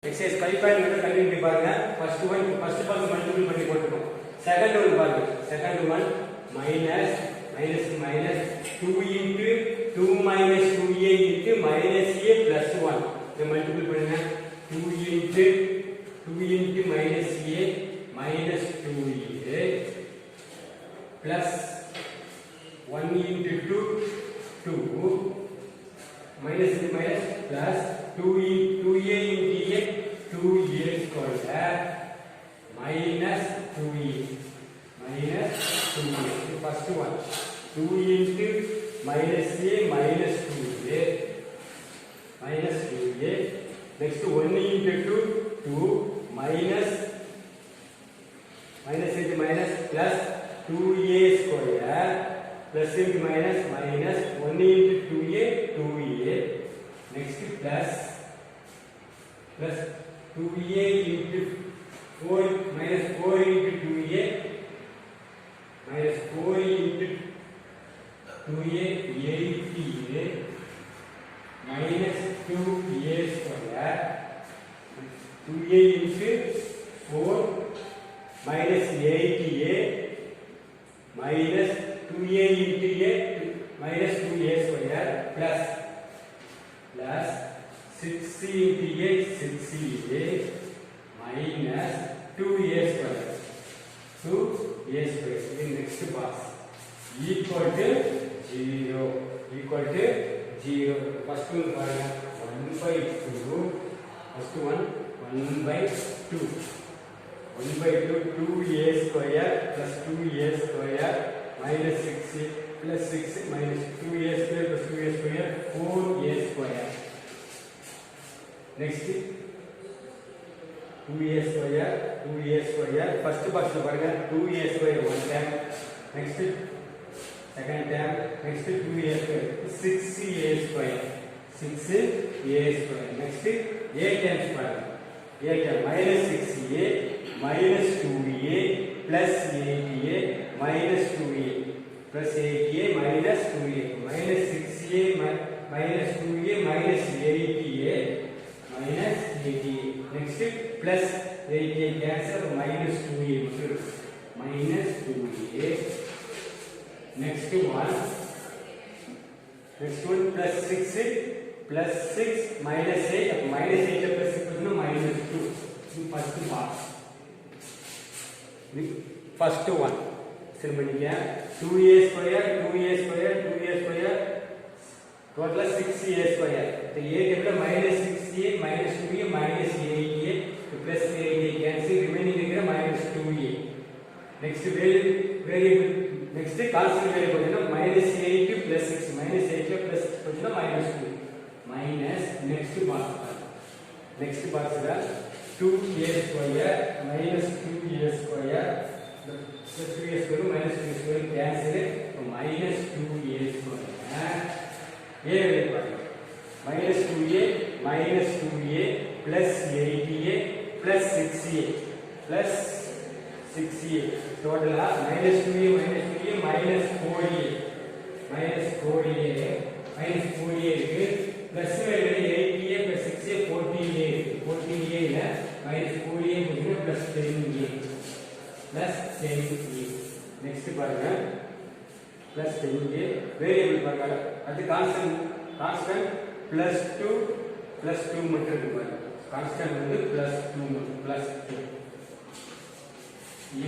Exercise 5.1 continue பாருங்க first part multiple பண்ணி போட்டுறோம் செகண்ட் ஒன் பாருங்க second one minus 2 into 2 minus 2a into minus a plus 1 இத multiple பண்ணுங்க 2 into minus a minus 2a plus 1 into 2 minus into minus plus 2a into a 2a square minus 2a first one 2 into minus a minus 2a next 1 into 2 minus into minus plus 2a square plus into minus 1 into 2a next plus 2a into 4 minus 4 into 2a minus 4 into 2a 8a minus 2a square 2a into 4 minus 8a minus 2a into a minus 2a square plus 6 into a 6a minus 2a square 2a square in next box equal to 0 first one 1 by 2 first one 1 by 2 2a square plus 2a square minus 6 plus 6 minus 2a square plus 2a square 4a square next 2a square first box பாருங்க 2a square one time next second time next 2a square 6a square next a times பாருங்க a times minus 6a minus 2a plus 8a minus 2a plus 8a minus 2a minus 6a minus 2a minus 8a minus 8a next plus 8a cancel minus 2a minus 2a next one plus 6 plus 6 minus 8 minus 8 plus 6 minus 2 first box first one சரி பண்ணிக்க 2a square total 6a square तो a के बड़ा minus 6a minus 2a minus 8a plus 8a cancel remaining இருக்கிற minus 2a next variable next constant variable என்ன minus 8 plus 6 minus 8 plus 6 போச்சுனா minus 2 minus next box ல 2a square minus 2a square plus 2a square minus 2a square cancel minus 2a square a minus 2a plus 8a plus 6a total minus 2a minus 4a இருக்கு plus 8a plus 6a 14a ல minus 4a plus 10a next பாருங்க plus 10a variable பாருங்க அது constant plus 2 மட்டும் இருக்கு பாருங்க constant வந்து plus 2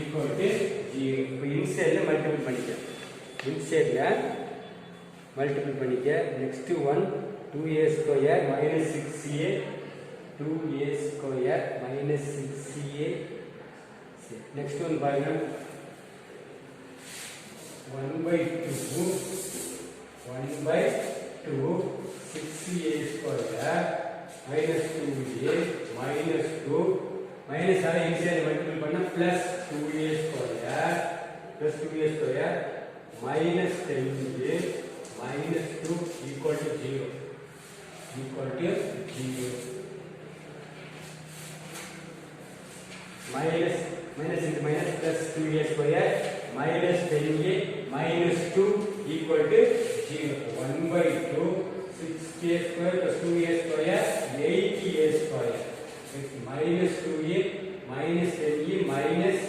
equal to 0 இப்போ இன்சைட்ல மல்டிபிள் பண்ணிக்க next one 2a square minus 6a 2a square minus 6a next one பாருங்க 1 by 2 6a square minus 2a minus 2 minus ஆல இன்சைட் மல்டிபிள் பண்ணா plus 2a square minus 10a minus 2 equal to 0 minus into minus plus 2a square minus 10a minus 2 equal to 0 1 by 2 6a square plus 2a square 8a square minus 2a minus 10a minus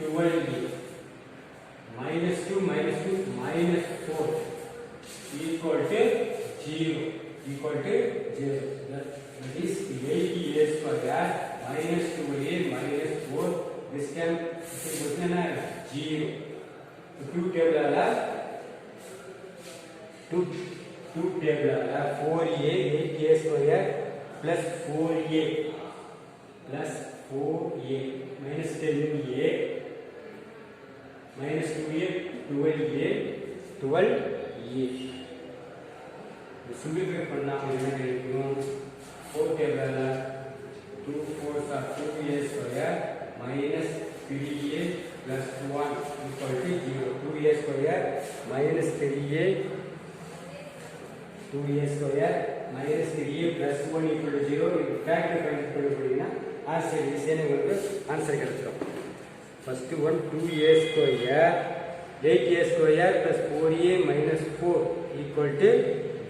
12a minus 2 minus 4 equal to 0 that is 8a square minus 2a minus 4 this can 0 2 table 2 table 4a 8a square plus 4a minus 10a minus 2a 12a simplify பண்ணாம என்ன கிடைக்கும் 4 table 2 4s are 2a square minus 3a plus 1 equal to 0 2a square minus 3a 2a square minus 3a plus 1 equal to 0 இது factor find பண்ணீங்கன்னா answer ஈஸியா உங்களுக்கு answer கிடைச்சிடும் first one 2a square 8a square plus 4a minus 4 equal to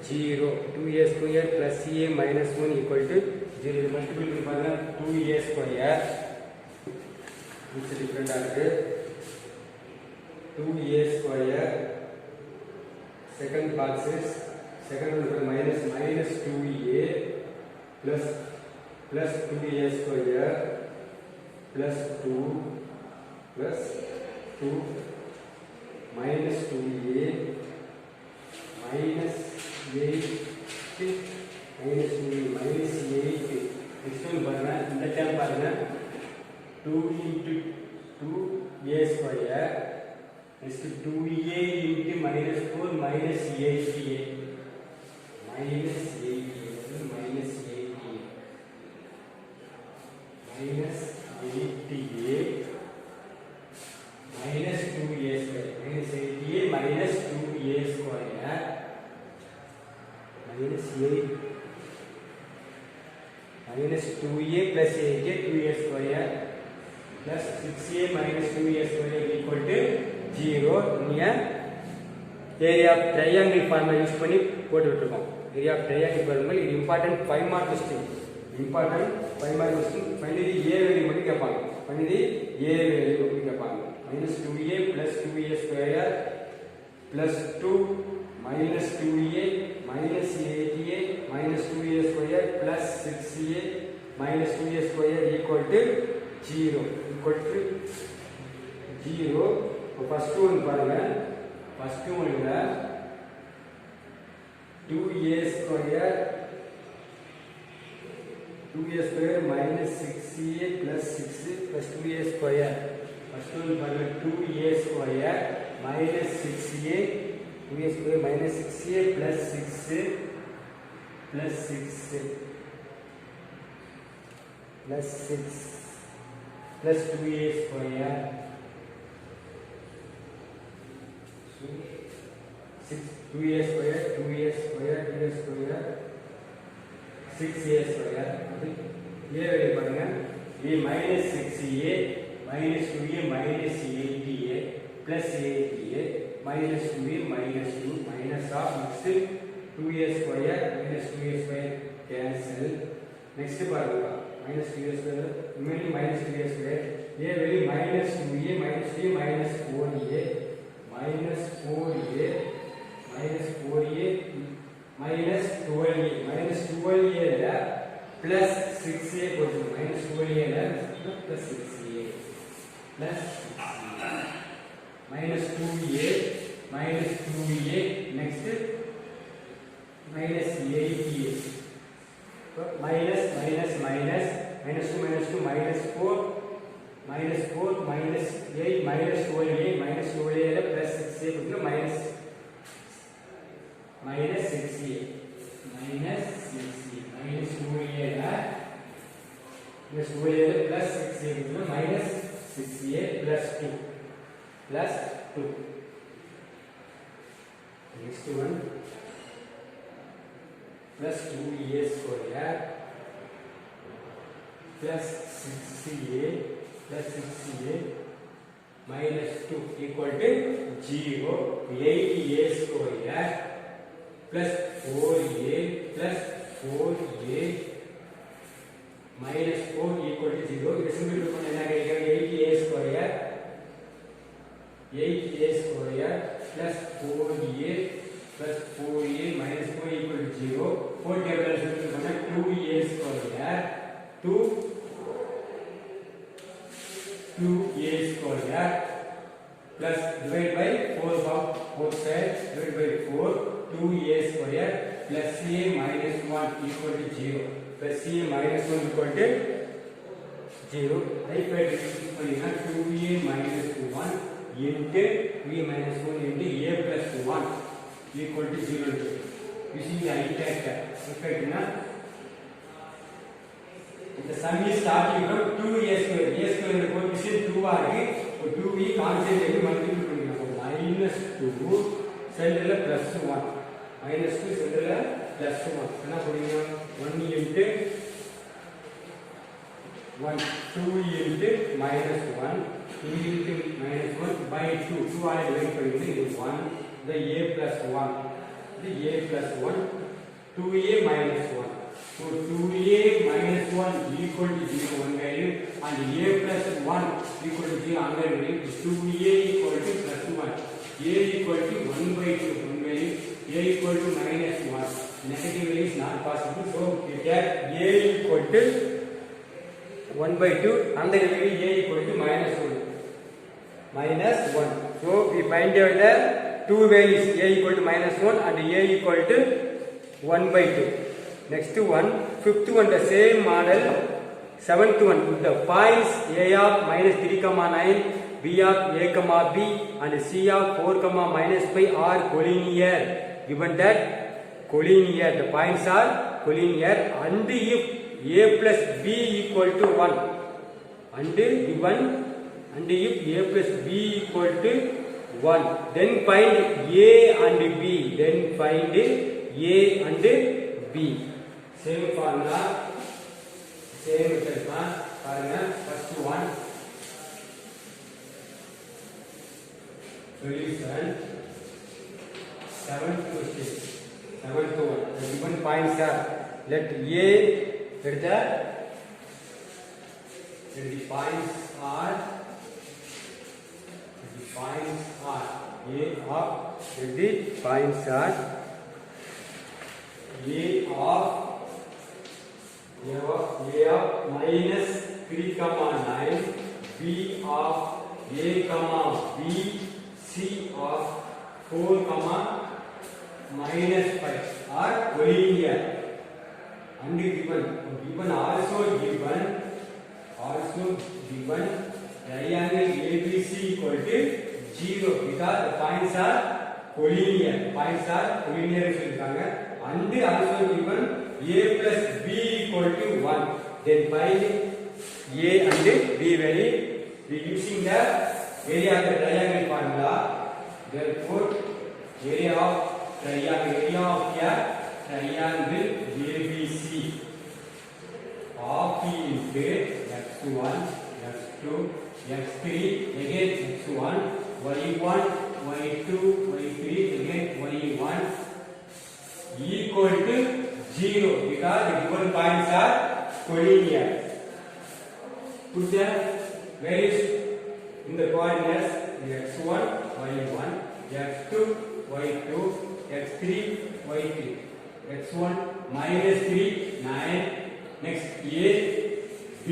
0 2a square plus a minus 1 equal to 0 இது multiple பண்ணி பாருங்க 2a square it's different ஆகுது 2a square second box is second one minus 2a plus 2a square plus 2 plus 2 minus 2a minus 8 minus 2a minus 8 next one பாருங்க இந்த term பாருங்க 2 into 2a square is 2a into minus 4 minus 8a minus 8a minus 8a minus 8a minus 2a square minus 8a minus 2a square minus 8 minus 2a plus 8a 2a square plus 6a minus 2a square equal to 0 near area of triangle formula use பண்ணி போட்டு விட்டுருக்கோம் area of triangle formula இது important 5 mark question finally a value மட்டும் கேட்பாங்க finally a value மட்டும் கேட்பாங்க minus 2a plus 2a square plus 2 minus 2a minus 8a minus 2a square plus 6a minus 2a square equal to 0 first one பாருங்க first one ல 2a square minus 6a plus 6 plus 2a square first one பாருங்க 2a square minus 6a 2a square minus 6a plus 6 plus 6 plus 6 plus 2a square 2a square 6a square a value பாருங்க a minus 6a minus 2a minus 8a plus 8a minus 2a minus 2 minus of next 2a square minus 2a square cancel next பாருங்க minus 2a square remaining minus 2a square a value minus 2a minus 3 minus 4a minus 4a minus 4a minus 12a minus 12a ல plus 6a போட்டு minus 12a ல plus 6a plus 6a minus 2a minus 2a next minus 8a so minus minus minus minus 2 minus 2 minus 4 minus 4 minus 8 minus 12a minus 12a ல plus 6a போட்டு minus minus 6a minus 6a minus 2a ல plus 2a ல plus 6a போட்டு minus 6a plus 2 plus 2 next one plus 2a square plus 6a plus 6a minus 2 equal to 0 8a square plus 4a plus 4a minus 4 equal to 0. இது simple பண்ண என்ன கிடைக்கும் 8a square 8a square plus 4a plus 4a minus 4 equal to 0. 4 டேபிள்ல simple பண்ணா 2a square 2a square plus divide by 4 from 4 side divide by 4 2a square plus a minus 1 equal to 0 plus a minus 1 equal to 0. Right by reduce பண்ணீங்கன்னா 2a minus 1 into b minus 1 into a plus 1 equal to 0. Using the intact effect na the sum is starting from 2a square. A square இந்த coefficient 2 ஆ இருக்கு. 2b constant எடுத்து multiply பண்ணிக்கலாம். minus 2 சென்டர்ல plus 1 minus 2 சென்டர்ல plus 1 என்ன போடுவீங்க 1 into 1 2 into minus 1 2 into minus 1 by 2 2 ஆல divide பண்ணிட்டு இது 1 the a plus 1 the a plus 1 2a minus 1 so 2a minus 1 equal to 0 one value and a plus 1 equal to 0 another value 2a equal to plus 1 a equal to 1 by 2 one value a equal to minus 1 negative value is not possible so we get a equal to 1 by 2 and the value a equal to minus 1 so we find out the two values a equal to minus 1 and a equal to 1 by 2. Next one, fifth one, the same model. Seventh one, the points a of minus 3 comma 9, b of a comma b and c of 4 comma minus 5 are collinear. Given that collinear, the points are collinear and if a plus b equal to 1 and given and if a plus b equal to 1 then find a and b then find a and b same formula same method பாருங்க first one solution seventh question seventh one the given points are let a எடுத்த the points are a of the points are a of minus 3 comma 9 b of a comma b c of 4 comma minus 5 are collinear and given also given triangle ABC equal to 0 because the points are collinear சொல்லிருக்காங்க and also given a plus b equal to 1 then find a and b value using the area of the triangle formula therefore area of triangle ABC half into x1 x2 x3 again x1 y1 y2 y3 again y1 equal to 0 because the given points are collinear. Put the values in the coordinates x1 y1 x2 y2 x3 y3 x1 minus 3 9 next a b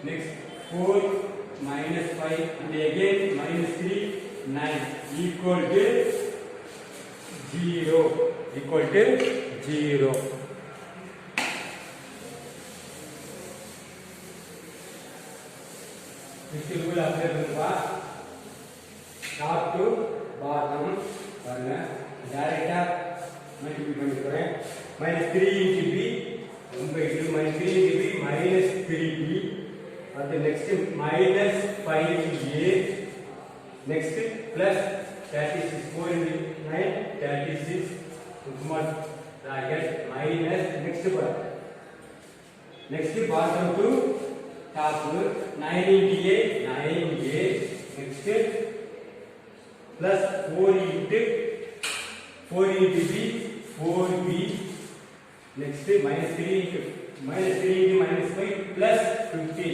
next 4 minus 5 and again minus 3 9 equal to 0 this rule apply பண்ணுவா top to bottom பாருங்க டைரக்டா multiply பண்ணி போறேன் minus 3 into b 1 by 2 minus 3 into b minus 3b and the next minus 5a next plus 36 4 into 9 36 bracket minus next bottom to top 9 into a 9a next plus 4 into b 4b next minus 3 into minus 3 into minus 5 plus 15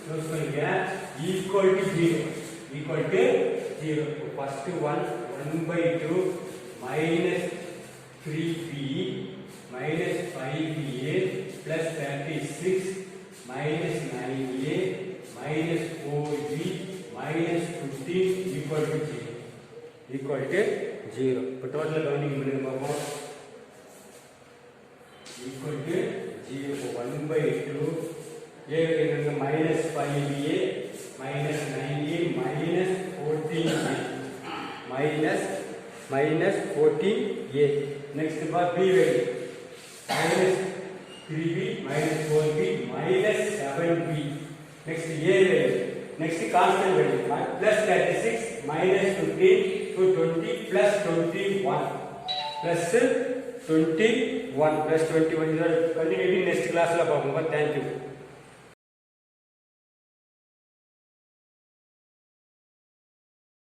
close பண்ணிக்க equal to 0. First one 1 by 2 minus 3b minus 5a plus 36 minus 9a minus 4b minus 15 equal to 0. இப்போ total counting பண்ணுங்க பாப்போம். equal to 0. 1 by 2 a minus 5a minus 9a minus 14a minus 14a. Next part b value minus 3b minus 4b minus 7b. Next a value. Next constant value plus 36 minus 15 to 20 plus 21 plus 21 plus 21. Continuing next class la paapom. Thank you.